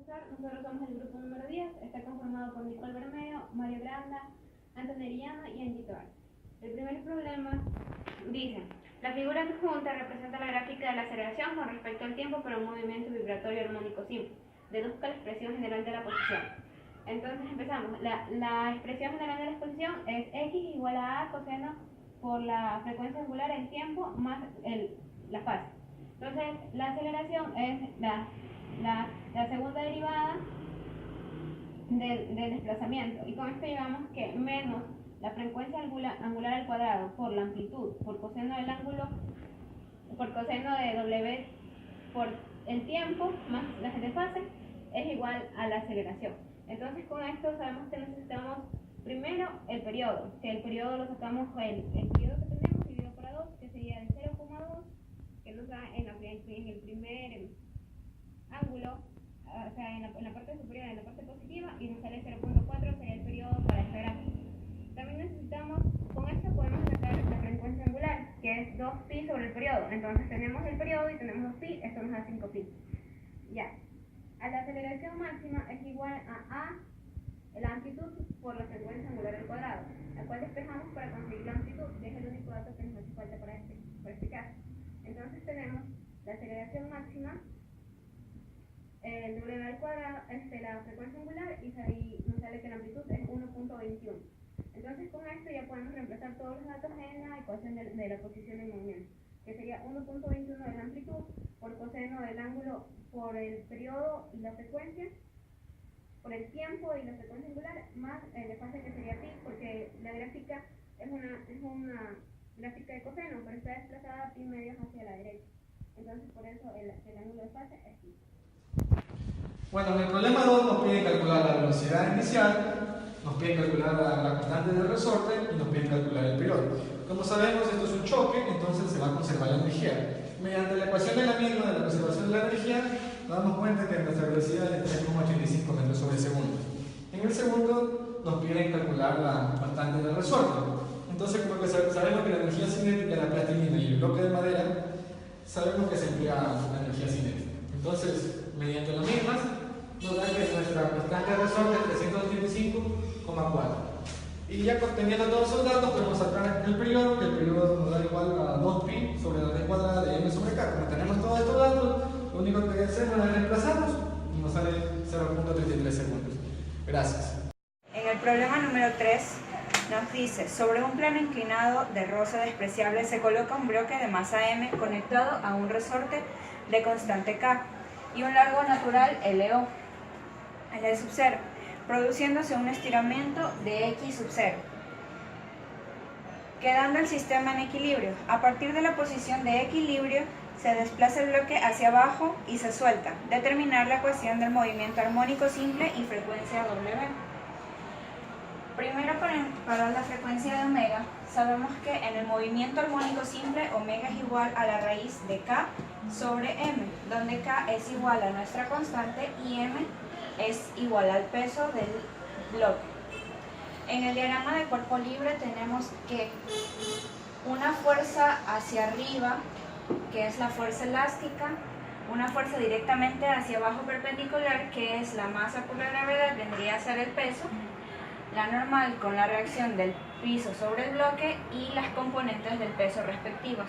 profesor. Nosotros somos el grupo número 10. Está conformado por Nicole Bermeo, Mario Granda, Antoneriano y Angie Tovar. El primer problema dice: la figura adjunta representa la gráfica de la aceleración con respecto al tiempo para un movimiento vibratorio armónico simple. Deduzca la expresión general de la posición. Entonces empezamos. La expresión general de la exposición es x igual a coseno por la frecuencia angular, el tiempo, más la fase. Entonces, la aceleración es la segunda derivada del desplazamiento. Y con esto llevamos que menos la frecuencia angular al cuadrado por la amplitud, por coseno del ángulo, por coseno de w por el tiempo, más la de fase, es igual a la aceleración. Entonces, con esto sabemos que necesitamos primero el periodo. Que el periodo lo sacamos, el periodo que tenemos dividido por 2, que sería de 0,2, que nos da en el primer ángulo, o sea, en la parte superior, en la parte positiva, y nos sale 0,4, sería el periodo para esta gráfica. También necesitamos, con esto podemos sacar la frecuencia angular, que es 2pi sobre el periodo. Entonces tenemos el periodo y tenemos 2pi, esto nos da 5pi. Ya. A la aceleración máxima es igual a la amplitud por la frecuencia angular al cuadrado, la cual despejamos para conseguir la amplitud, que es el único dato que nos hace falta para este caso. Entonces tenemos la aceleración máxima, el w al cuadrado, la frecuencia angular, y nos sale que la amplitud es 1.21. Entonces con esto ya podemos reemplazar todos los datos en la ecuación de la posición del movimiento, que sería 1.21 de la amplitud por coseno del ángulo por el periodo y la frecuencia, por el tiempo y la frecuencia angular, más el fase, que sería pi, porque la gráfica es una gráfica de coseno, pero está desplazada pi medios hacia la derecha. Entonces por eso el ángulo de fase es pi. Bueno, en el problema 2 nos piden calcular la velocidad inicial, nos piden calcular la constante de resorte y nos piden calcular el periodo. Como sabemos, esto es un choque, entonces se va a conservar la energía. Mediante la ecuación de la misma, de la conservación de la energía, nos damos cuenta que nuestra velocidad es 3,85 metros sobre segundo. En el segundo nos piden calcular la constante de resorte. Entonces, como que sabemos que la energía cinética de la plastilina y el bloque de madera, sabemos que se emplea la energía cinética. Entonces, mediante las mismas, nos da que nuestra constante de resorte es 385,4. Y ya teniendo todos esos datos, podemos sacar el periodo, que el periodo nos da igual a 2pi sobre la raíz cuadrada de m sobre k. Como tenemos todos estos datos, lo único que hacemos es reemplazarlos y nos sale 0.33 segundos. Gracias. En el problema número 3 nos dice: sobre un plano inclinado de roce despreciable se coloca un bloque de masa m conectado a un resorte de constante k y un largo natural LO en el sub 0, produciéndose un estiramiento de x sub 0, quedando el sistema en equilibrio. A partir de la posición de equilibrio se desplaza el bloque hacia abajo y se suelta. Determinar la ecuación del movimiento armónico simple y frecuencia W. Primero, para la frecuencia de omega, sabemos que en el movimiento armónico simple omega es igual a la raíz de k sobre m, donde k es igual a nuestra constante y m es igual al peso del bloque. En el diagrama de cuerpo libre tenemos que una fuerza hacia arriba, que es la fuerza elástica, una fuerza directamente hacia abajo perpendicular, que es la masa por la gravedad, vendría a ser el peso, la normal con la reacción del piso sobre el bloque y las componentes del peso respectivas.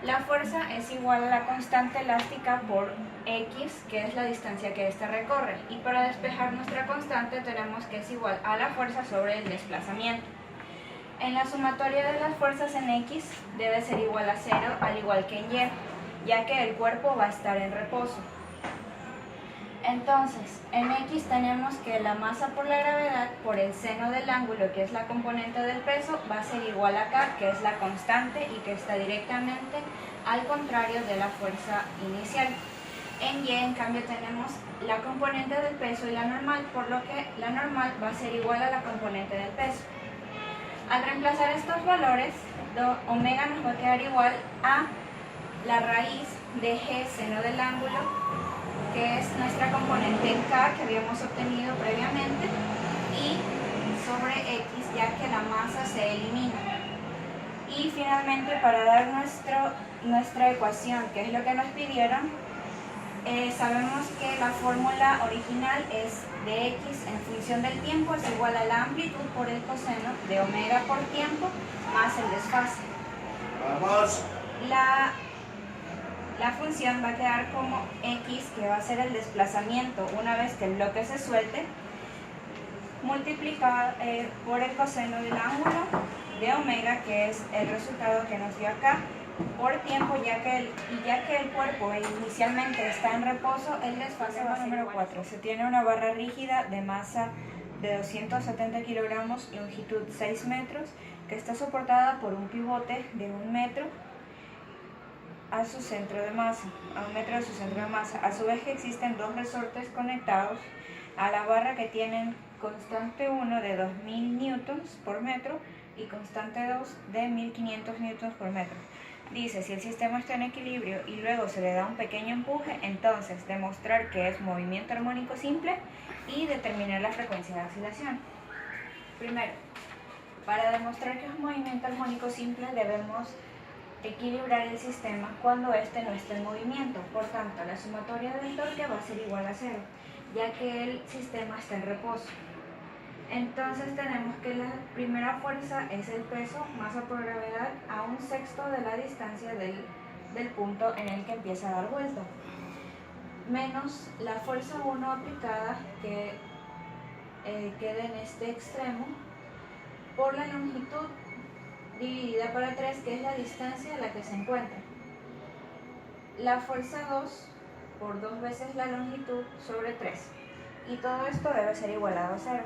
La fuerza es igual a la constante elástica por x, que es la distancia que ésta recorre, y para despejar nuestra constante tenemos que es igual a la fuerza sobre el desplazamiento. En la sumatoria de las fuerzas en x debe ser igual a 0, al igual que en y, ya que el cuerpo va a estar en reposo. Entonces, en x tenemos que la masa por la gravedad por el seno del ángulo, que es la componente del peso, va a ser igual a k, que es la constante y que está directamente al contrario de la fuerza inicial. En y, en cambio, tenemos la componente del peso y la normal, por lo que la normal va a ser igual a la componente del peso. Al reemplazar estos valores, omega nos va a quedar igual a la raíz de g seno del ángulo, que es nuestra componente k que habíamos obtenido previamente, y sobre x, ya que la masa se elimina. Y finalmente, para dar nuestra ecuación, que es lo que nos pidieron, Sabemos que la fórmula original es de x en función del tiempo es igual a la amplitud por el coseno de omega por tiempo más el desfase. Vamos. La función va a quedar como x, que va a ser el desplazamiento una vez que el bloque se suelte, multiplicado por el coseno del ángulo de omega, que es el resultado que nos dio acá, por tiempo, ya que el cuerpo inicialmente está en reposo, el desfase va a ser número 4. Se tiene una barra rígida de masa de 270 kilogramos, longitud 6 metros, que está soportada por un pivote de 1 metro a su centro de masa, a 1 metro de su centro de masa. A su vez que existen dos resortes conectados a la barra que tienen constante 1 de 2000 newtons por metro y constante 2 de 1500 newtons por metro. Dice, si el sistema está en equilibrio y luego se le da un pequeño empuje, entonces demostrar que es movimiento armónico simple y determinar la frecuencia de oscilación. Primero, para demostrar que es un movimiento armónico simple debemos equilibrar el sistema cuando éste no esté en movimiento. Por tanto, la sumatoria del torque va a ser igual a 0, ya que el sistema está en reposo. Entonces tenemos que la primera fuerza es el peso, masa por gravedad, a 1/6 de la distancia del punto en el que empieza a dar vuelta, menos la fuerza 1 aplicada, que queda en este extremo, por la longitud dividida para 3, que es la distancia a la que se encuentra. La fuerza 2 por 2 veces la longitud sobre 3. Y todo esto debe ser igualado a 0.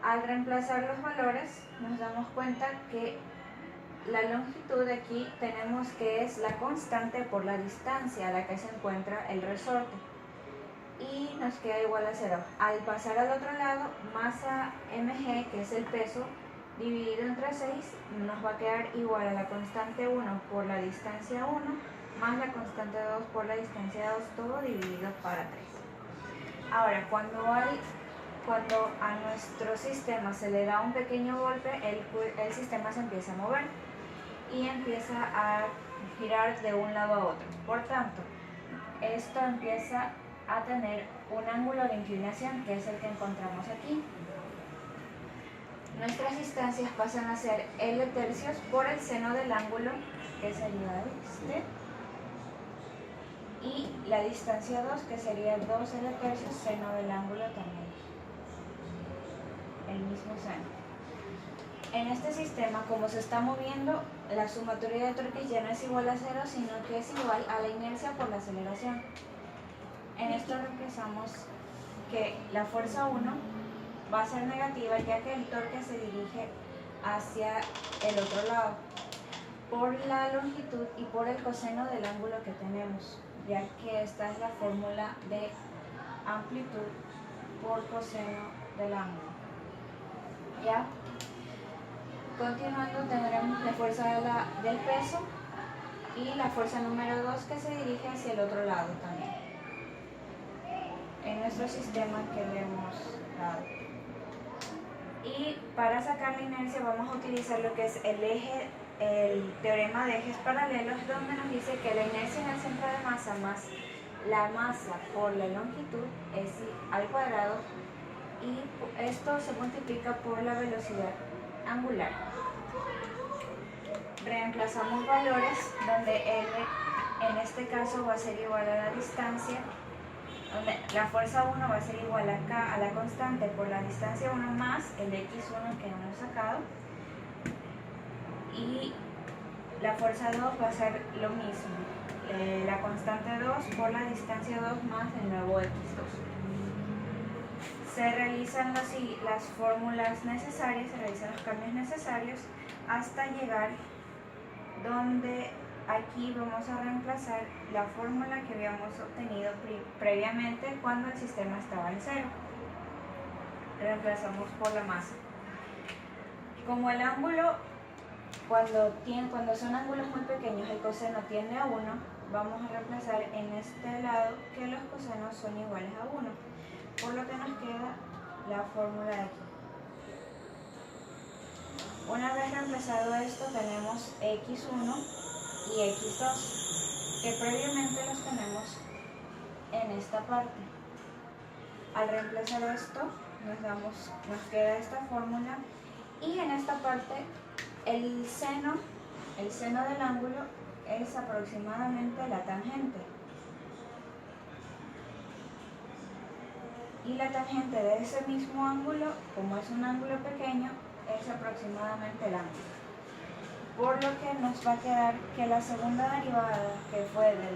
Al reemplazar los valores, nos damos cuenta que la longitud de aquí tenemos que es la constante por la distancia a la que se encuentra el resorte. Y nos queda igual a 0. Al pasar al otro lado, masa mg, que es el peso, dividido entre 6, nos va a quedar igual a la constante 1 por la distancia 1, más la constante 2 por la distancia 2, todo dividido para 3. Ahora, cuando a nuestro sistema se le da un pequeño golpe, el sistema se empieza a mover y empieza a girar de un lado a otro. Por tanto, esto empieza a tener un ángulo de inclinación, que es el que encontramos aquí. Nuestras distancias pasan a ser L tercios por el seno del ángulo, que sería este, y la distancia 2, que sería 2 L tercios seno del ángulo también, el mismo seno. En este sistema, como se está moviendo, la sumatoria de torques ya no es igual a 0, sino que es igual a la inercia por la aceleración. En esto reemplazamos que la fuerza 1 va a ser negativa, ya que el torque se dirige hacia el otro lado, por la longitud y por el coseno del ángulo que tenemos, ya que esta es la fórmula de amplitud por coseno del ángulo. ¿Ya? Continuando, tendremos la fuerza del peso y la fuerza número 2, que se dirige hacia el otro lado también, en nuestro sistema que le hemos dado. Y para sacar la inercia vamos a utilizar lo que es el teorema de ejes paralelos, donde nos dice que la inercia en el centro de masa más la masa por la longitud es al cuadrado, y esto se multiplica por la velocidad angular. Reemplazamos valores, donde L en este caso va a ser igual a la distancia, donde la fuerza 1 va a ser igual acá a la constante por la distancia 1 más el x1 que hemos sacado, y la fuerza 2 va a ser lo mismo, la constante 2 por la distancia 2 más el nuevo x2. Se realizan las fórmulas necesarias, se realizan los cambios necesarios hasta llegar donde aquí vamos a reemplazar la fórmula que habíamos obtenido previamente cuando el sistema estaba en 0. Reemplazamos por la masa. Como el ángulo, cuando son ángulos muy pequeños, el coseno tiende a 1, vamos a reemplazar en este lado que los cosenos son iguales a 1, por lo que nos queda la fórmula de aquí. Una vez reemplazado esto, tenemos x1 y x2, que previamente los tenemos en esta parte. Al reemplazar esto, nos queda esta fórmula, y en esta parte el seno del ángulo es aproximadamente la tangente. Y la tangente de ese mismo ángulo, como es un ángulo pequeño, es aproximadamente el ángulo. Por lo que nos va a quedar que la segunda derivada, que fue de la